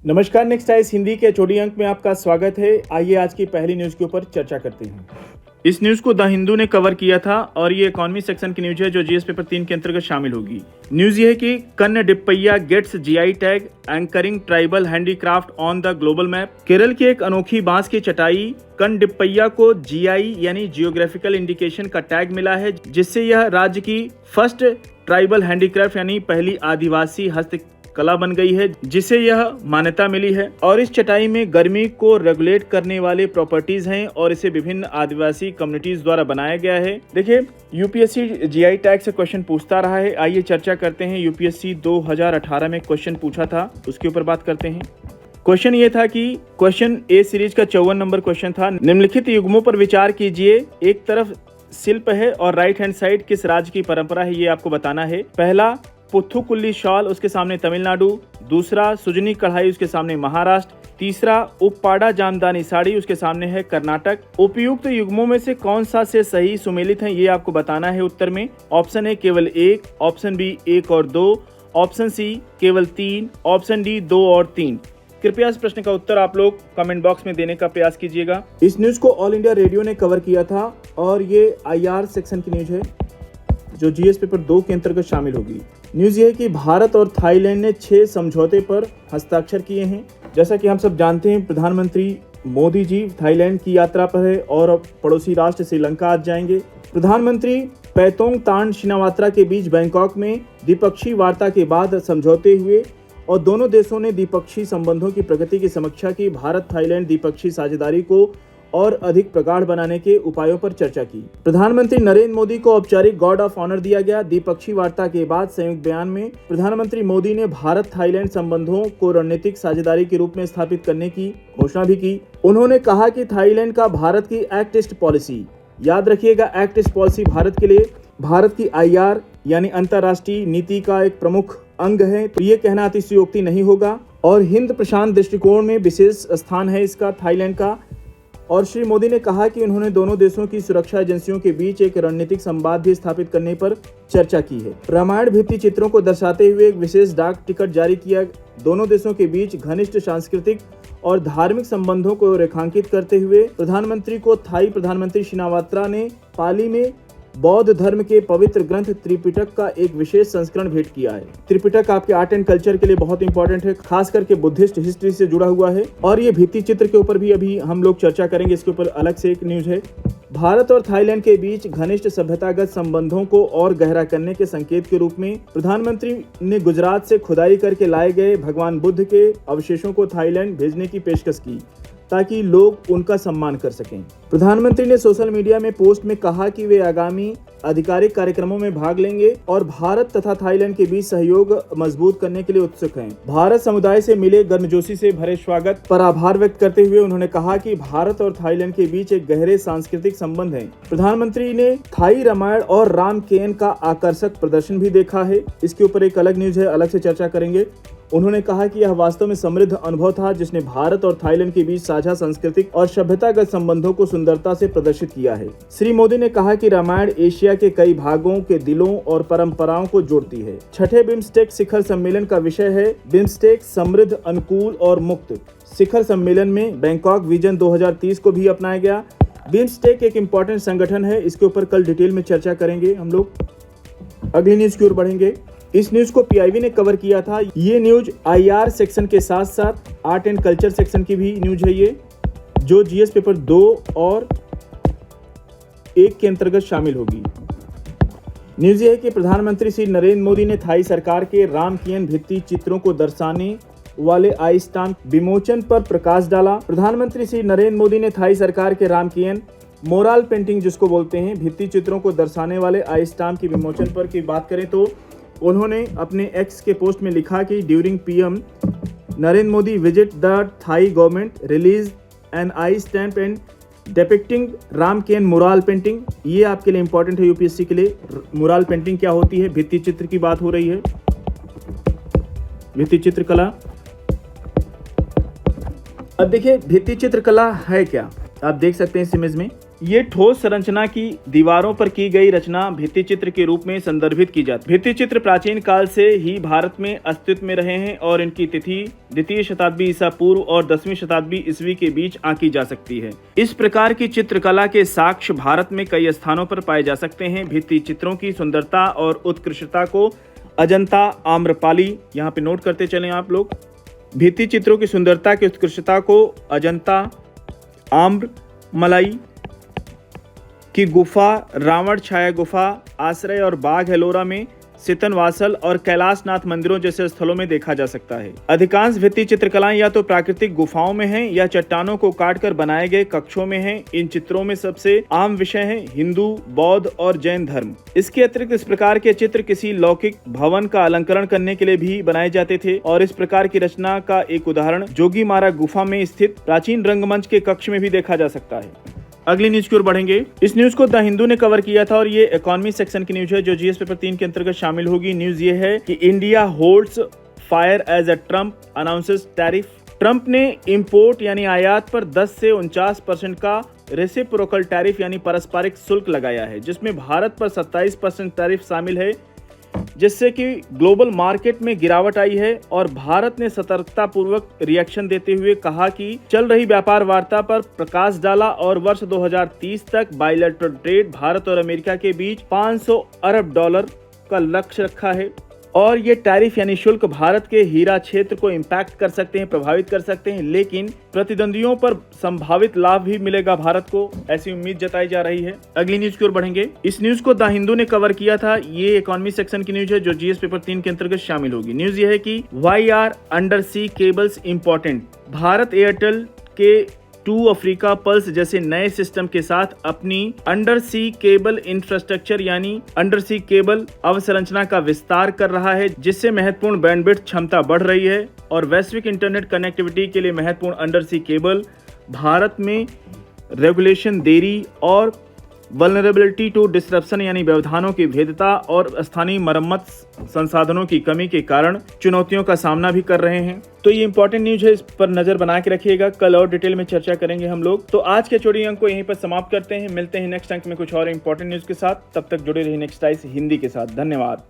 नमस्कार, next eyes Hindi के चौड़ी अंक में आपका स्वागत है। आइए आज की पहली न्यूज के ऊपर चर्चा करते हैं। इस न्यूज को द हिंदू ने कवर किया था और ये इकोनॉमी सेक्शन की न्यूज है जो जीएस पेपर 3 के अंतर्गत शामिल होगी। न्यूज ये है कि Kannadippaya gets GI tag, anchoring tribal handicraft on the global map. Kerala की एक अनोखी बांस की चटाई कन्नडिप्पैया को जीआई यानी जियोग्राफिकल इंडिकेशन का टैग मिला है, जिससे यह राज्य की फर्स्ट ट्राइबल हैंडीक्राफ्ट यानी पहली आदिवासी हस्तकला बन गई है, जिसे यह मान्यता मिली है। और इस चटाई में गर्मी को रेगुलेट करने वाले प्रॉपर्टीज हैं और इसे विभिन्न आदिवासी कम्युनिटीज द्वारा बनाया गया है। देखिए, यूपीएससी जीआई टैग से क्वेश्चन पूछता रहा है। आइए चर्चा करते हैं। यूपीएससी 2018 में क्वेश्चन पूछा था, उसके ऊपर बात करते हैं। क्वेश्चन ये था कि क्वेश्चन ए सीरीज का 54 नंबर क्वेश्चन था। निम्नलिखित युग्मों पर विचार कीजिए। एक तरफ शिल्प है और राइट हैंड साइड किस राज्य की परंपरा है, ये आपको बताना है। पहला पुथुकुल्ली शॉल, उसके सामने तमिलनाडु। दूसरा सुजनी कढ़ाई, उसके सामने महाराष्ट्र। तीसरा उप्पाड़ा जामदानी साड़ी, उसके सामने है कर्नाटक। उपयुक्त युग्मों में से कौन सा से सही सुमेलित है, ये आपको बताना है उत्तर में। ऑप्शन ए केवल 1, ऑप्शन बी 1 और 2, ऑप्शन सी केवल 3, ऑप्शन डी 2 और 3। कृपया इस प्रश्न का उत्तर आप लोग कमेंट बॉक्स में देने का प्रयास कीजिएगा। इस न्यूज को ऑल इंडिया रेडियो ने कवर किया था और ये आईआर सेक्शन की न्यूज है जो जीएस पेपर 2 के अंतर्गत शामिल होगी। न्यूज ये है कि भारत और थाईलैंड ने 6 समझौते पर हस्ताक्षर किए हैं। जैसा कि हम सब जानते हैं, प्रधानमंत्री मोदी जी थाईलैंड की यात्रा पर है और पड़ोसी राष्ट्र श्रीलंका आज जाएंगे। प्रधानमंत्री पैतोंग तान शिनावात्रा के बीच बैंकॉक में द्विपक्षीय वार्ता के बाद समझौते हुए और दोनों देशों ने द्विपक्षीय संबंधों की प्रगति की समीक्षा की। भारत थाईलैंड द्विपक्षीय साझेदारी को और अधिक प्रगाढ़ बनाने के उपायों पर चर्चा की। प्रधानमंत्री नरेंद्र मोदी को औपचारिक गार्ड ऑफ ऑनर दिया गया। द्विपक्षीय वार्ता के बाद संयुक्त बयान में प्रधानमंत्री मोदी ने भारत थाईलैंड संबंधों को रणनीतिक साझेदारी के रूप में स्थापित करने की घोषणा भी की। उन्होंने कहा कि थाईलैंड का भारत की एक्ट ईस्ट पॉलिसी, याद रखिएगा एक्ट ईस्ट पॉलिसी भारत के लिए भारत की आईआर यानी अंतर्राष्ट्रीय नीति का एक प्रमुख अंग है, तो ये कहना अतिशयोक्ति नहीं होगा। और हिंद प्रशांत दृष्टिकोण में विशेष स्थान है इसका थाईलैंड का। और श्री मोदी ने कहा कि उन्होंने दोनों देशों की सुरक्षा एजेंसियों के बीच एक रणनीतिक संवाद भी स्थापित करने पर चर्चा की है। रामायण भित्ति चित्रों को दर्शाते हुए एक विशेष डाक टिकट जारी किया। दोनों देशों के बीच घनिष्ठ सांस्कृतिक और धार्मिक संबंधों को रेखांकित करते हुए प्रधानमंत्री को थाई प्रधानमंत्री शिनावात्रा ने पाली में बौद्ध धर्म के पवित्र ग्रंथ त्रिपिटक का एक विशेष संस्करण भेंट किया है। त्रिपिटक आपके आर्ट एंड कल्चर के लिए बहुत इंपॉर्टेंट है, खास करके बुद्धिस्ट हिस्ट्री से जुड़ा हुआ है। और ये भित्ति चित्र के ऊपर भी अभी हम लोग चर्चा करेंगे, इसके ऊपर अलग से एक न्यूज है। भारत और थाईलैंड के बीच घनिष्ठ सभ्यतागत संबंधों को और गहरा करने के संकेत के रूप में प्रधानमंत्री ने गुजरात से खुदाई करके लाए गए भगवान बुद्ध के अवशेषों को थाईलैंड भेजने की पेशकश की ताकि लोग उनका सम्मान कर सकें। प्रधानमंत्री ने सोशल मीडिया में पोस्ट में कहा कि वे आगामी आधिकारिक कार्यक्रमों में भाग लेंगे और भारत तथा थाईलैंड के बीच सहयोग मजबूत करने के लिए उत्सुक हैं। भारत समुदाय से मिले गर्मजोशी से भरे स्वागत पर आभार व्यक्त करते हुए उन्होंने कहा कि भारत और थाईलैंड के बीच एक गहरे सांस्कृतिक संबंध है। प्रधानमंत्री ने थाई रामायण और राम केन का आकर्षक प्रदर्शन भी देखा है। इसके ऊपर एक अलग न्यूज है, अलग से चर्चा करेंगे। उन्होंने कहा कि यह वास्तव में समृद्ध अनुभव था जिसने भारत और थाईलैंड के बीच साझा सांस्कृतिक और सभ्यतागत संबंधों को सुंदरता से प्रदर्शित किया है। श्री मोदी ने कहा कि रामायण एशिया के कई भागों के दिलों और परंपराओं को जोड़ती है। छठे बिम्स्टेक शिखर सम्मेलन का विषय है बिम्स्टेक समृद्ध, अनुकूल और मुक्त। शिखर सम्मेलन में बैंकॉक विजन 2030 को भी अपनाया गया। बिम्स्टेक एक इम्पोर्टेंट संगठन है, इसके ऊपर कल डिटेल में चर्चा करेंगे हम लोग। अगली न्यूज की ओर बढ़ेंगे। इस न्यूज को पीआईबी ने कवर किया था। ये न्यूज आईआर सेक्शन के साथ साथ आर्ट एंड कल्चर सेक्शन की भी न्यूज है, ये जो जीएस पेपर 2 और 1 के अंतर्गत शामिल होगी। न्यूज ये है कि प्रधानमंत्री श्री नरेंद्र मोदी ने थाई सरकार के रामकियन भित्ति चित्रों को दर्शाने वाले आई स्टाम्प विमोचन पर प्रकाश डाला। प्रधानमंत्री श्री नरेंद्र मोदी ने थाई सरकार के रामकियन मोराल पेंटिंग जिसको बोलते हैं भित्ति चित्रों को दर्शाने वाले आई स्टाम्प की विमोचन पर की बात करें तो उन्होंने अपने एक्स के पोस्ट में लिखा कि during PM Narendra Modi visit the Thai government release an I stamp and depicting Ramakien mural painting. ये आपके लिए इंपॉर्टेंट है यूपीएससी के लिए। मुराल पेंटिंग क्या होती है? भित्ति चित्र की बात हो रही है, भित्ति चित्रकला। अब देखिए भित्ति चित्रकला है क्या, आप देख सकते हैं इस इमेज में। ये ठोस संरचना की दीवारों पर की गई रचना भित्ति चित्र के रूप में संदर्भित की जाती है। भित्ति चित्र प्राचीन काल से ही भारत में अस्तित्व में रहे हैं और इनकी तिथि द्वितीय शताब्दी ईसा पूर्व और 10वीं शताब्दी ईस्वी के बीच आंकी जा सकती है। इस प्रकार की चित्रकला के साक्ष्य भारत में कई स्थानों पर पाए जा सकते हैं। भित्ति चित्रों की सुंदरता और उत्कृष्टता को अजंता, आम्रपाली, यहाँ पे नोट करते चलें आप लोग। भित्ति चित्रों की सुंदरता की उत्कृष्टता को अजंता, आम्रमलाई की गुफा, रावण छाया गुफा, आश्रय और बाघ एलोरा में, सितनवासल और कैलाशनाथ मंदिरों जैसे स्थलों में देखा जा सकता है। अधिकांश भित्ति चित्रकलाएं या तो प्राकृतिक गुफाओं में हैं या चट्टानों को काटकर बनाए गए कक्षों में हैं। इन चित्रों में सबसे आम विषय है हिंदू, बौद्ध और जैन धर्म। इसके अतिरिक्त इस प्रकार के चित्र किसी लौकिक भवन का अलंकरण करने के लिए भी बनाए जाते थे और इस प्रकार की रचना का एक उदाहरण जोगीमारा गुफा में स्थित प्राचीन रंगमंच के कक्ष में भी देखा जा सकता है। अगली न्यूज की ओर बढ़ेंगे। इस न्यूज को द हिंदू ने कवर किया था और ये इकोनॉमी सेक्शन की न्यूज है जो जीएस पेपर 3 के अंतर्गत शामिल होगी। न्यूज ये है कि India holds fire as a Trump announces tariff. Trump ने इंपोर्ट यानी आयात पर 10 से 49% का रेसिप्रोकल टैरिफ यानी पारस्परिक शुल्क लगाया है, जिसमें भारत पर 27% टैरिफ शामिल है, जिससे कि ग्लोबल मार्केट में गिरावट आई है। और भारत ने सतर्कता पूर्वक रिएक्शन देते हुए कहा कि चल रही व्यापार वार्ता पर प्रकाश डाला और वर्ष 2030 तक बायलैटरल ट्रेड भारत और अमेरिका के बीच $500 अरब का लक्ष्य रखा है। और ये टैरिफ यानी शुल्क भारत के हीरा क्षेत्र को इम्पैक्ट कर सकते हैं, प्रभावित कर सकते हैं, लेकिन प्रतिद्वंदियों पर संभावित लाभ भी मिलेगा भारत को, ऐसी उम्मीद जताई जा रही है। अगली न्यूज की ओर बढ़ेंगे। इस न्यूज को द हिंदू ने कवर किया था। ये इकोनॉमी सेक्शन की न्यूज है जो जीएस पेपर 3 के अंतर्गत शामिल होगी। न्यूज ये है कि why are undersea cables important. Bharat Airtel के टू अफ्रीका पल्स जैसे नए सिस्टम के साथ अपनी अंडर सी केबल इंफ्रास्ट्रक्चर यानी अंडर सी केबल अवसंरचना का विस्तार कर रहा है, जिससे महत्वपूर्ण बैंडविड्थ क्षमता बढ़ रही है और वैश्विक इंटरनेट कनेक्टिविटी के लिए महत्वपूर्ण अंडर सी केबल भारत में रेगुलेशन देरी और वल्नरेबिलिटी टू डिस्ट्रप्शन यानी व्यवधानों की भेद्यता और स्थानीय मरम्मत संसाधनों की कमी के कारण चुनौतियों का सामना भी कर रहे हैं। तो ये इंपॉर्टेंट न्यूज है, इस पर नजर बना के रखिएगा। कल और डिटेल में चर्चा करेंगे हम लोग। तो आज के चोरी अंक को यहीं पर समाप्त करते हैं। मिलते हैं नेक्स्ट अंक में कुछ और इंपॉर्टेंट न्यूज के साथ। तब तक जुड़े रहिए नेक्स्ट आइस हिंदी के साथ। धन्यवाद।